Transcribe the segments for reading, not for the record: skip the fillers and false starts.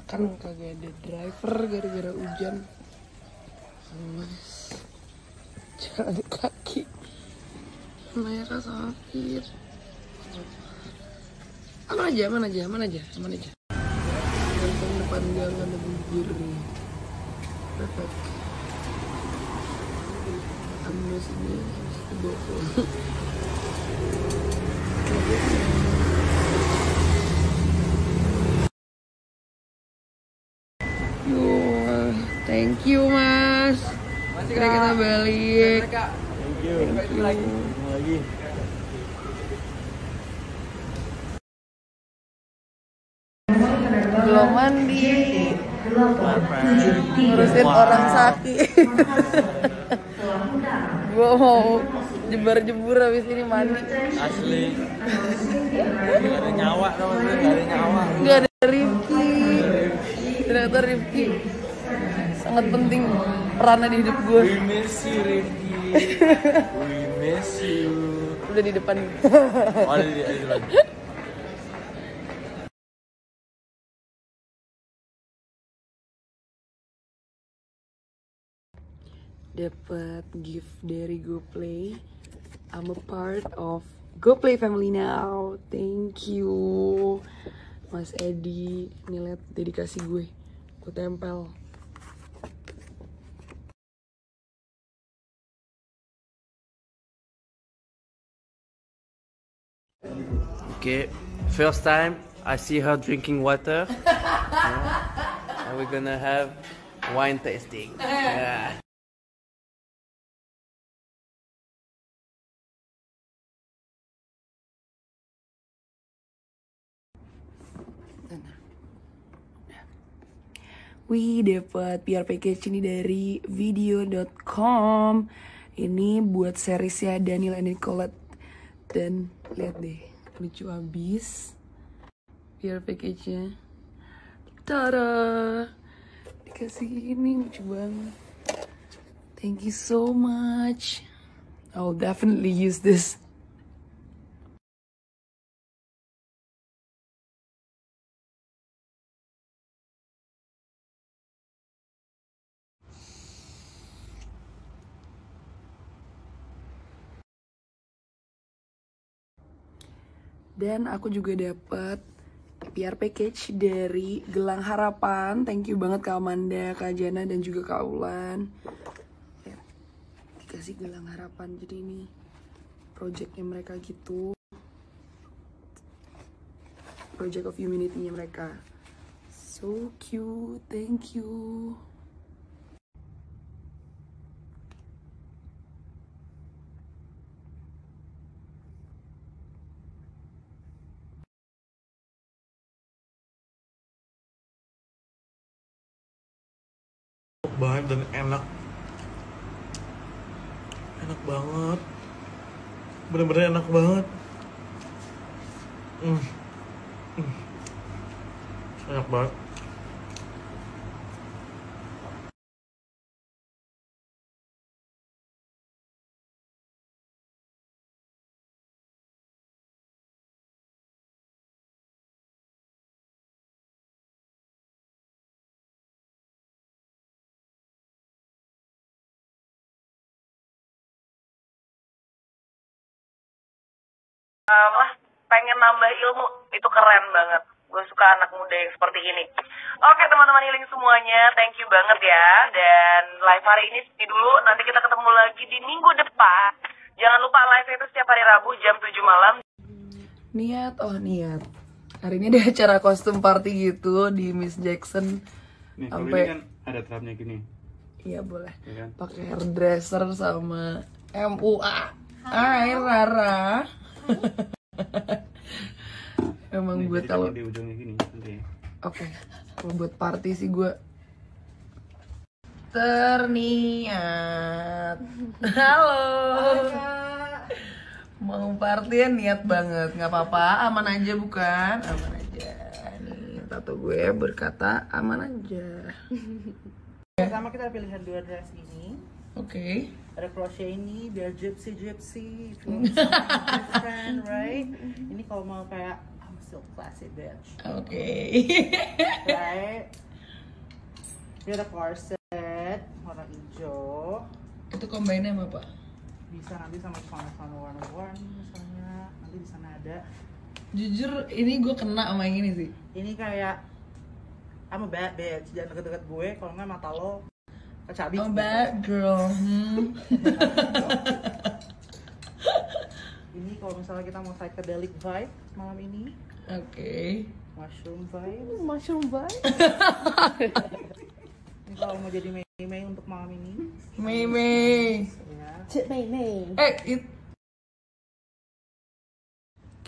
Kan kagak ada driver gara-gara hujan. Jalan kaki merah sakit. Aman aja. Ganteng depan gang ada bubur. Perfect. Ambil sini bokong. Thank you mas. Kita balik. Thank you. Lagi. Belum mandi. Ngurusin orang sakit. Gua mau jebar-jebur habis ini mandi. Asli. Gak ada nyawa teman-teman, gak ada nyawa. Gak ada Rifki. Ternyata Rifki sangat penting perannya di hidup gue. We miss you Rifki. We miss you. Udah di depan. Oh, ada di depan. Dapat gift dari GoPlay. I'm a part of GoPlay family now. Thank you Mas Edi. Ini liat dedikasi gue tempel. Okay, first time I see her drinking water. And we're gonna have wine tasting. Yeah. Wih, dapat PR package ini dari video.com. Ini buat seriesnya Daniel and Nicolette. Dan lihat deh, lucu abis PR package-nya. Tada! Dikasih ini lucu banget. Thank you so much. I'll definitely use this. Dan aku juga dapat PR package dari Gelang Harapan. Thank you banget Kak Amanda, Kak Jana, dan juga Kak Ulan. Ya, dikasih Gelang Harapan. Jadi ini projectnya mereka gitu. Project of Humanity-nya mereka. So cute, thank you. Banget dan enak banget, bener-bener enak banget. Enak banget. Mas pengen nambah ilmu, itu keren banget. Gue suka anak muda yang seperti ini. Oke teman-teman healing semuanya, thank you banget ya. Dan live hari ini seperti dulu, nanti kita ketemu lagi di minggu depan. Jangan lupa live itu setiap hari Rabu jam 7 malam. Niat. Hari ini ada acara kostum party gitu di Miss Jackson. Nih, sampai kan ada trapnya gini. Iya boleh. Ya kan? Pakai hairdresser sama MUA. Hai Rara. Emang Nih, buat jadi kalau di ujungnya gini nanti. oke, kalau buat party sih gue terniat. Halo. Mau partyan niat banget, nggak apa-apa, aman aja bukan? Aman aja. Nih tato gue berkata aman aja. Pertama kita pilihan dua dress ini. Oke. Ada crochet ini biar gypsy, if you want something different, right? Ini kalau mau kayak still classy bitch. Oke. Right? Ini ada corset warna hijau. Itu combine sama apa? Bisa nanti sama celana warna-warni misalnya. Nanti di sana ada. Jujur ini gue kena sama yang ini sih. Ini kayak I'm a bad bitch. Jangan deket-deket gue kalau nggak mata lo kecabik. Oh bad girl. Ini kalau misalnya kita mau psychedelic vibe malam ini. Oke. Mushroom vibe. Mushroom vibe. Ini kalau mau jadi Mei untuk malam ini. Mei. Ya.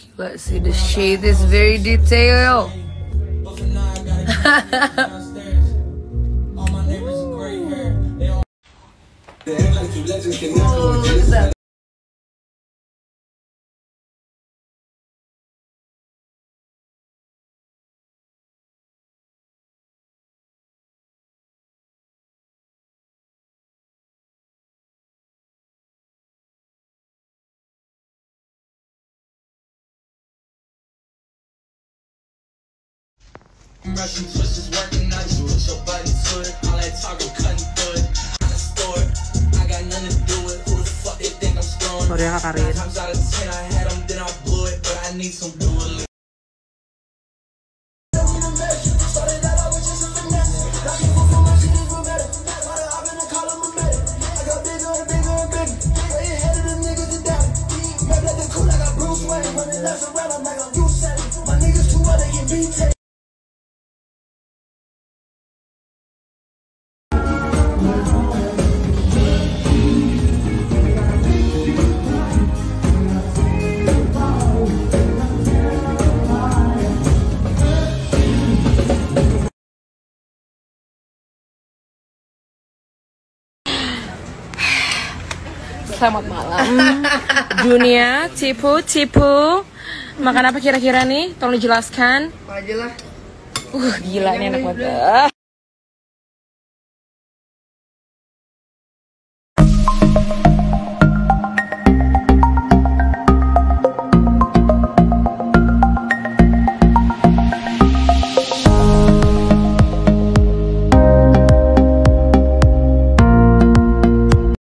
Gila sih, the shade is very detailed. Russian twist is working nice. Put your button to it. All that talk, I'm cutting through it. I store it. I got nothing to do with who the fuck they think I'm storing. Sorry ya Kak Karin. 9 times out of 10 I had them, then I blew it. But I need some dual. Selamat malam dunia tipu makan apa kira-kira nih, tolong dijelaskan. Apa aja lah. Gila nih enak banget.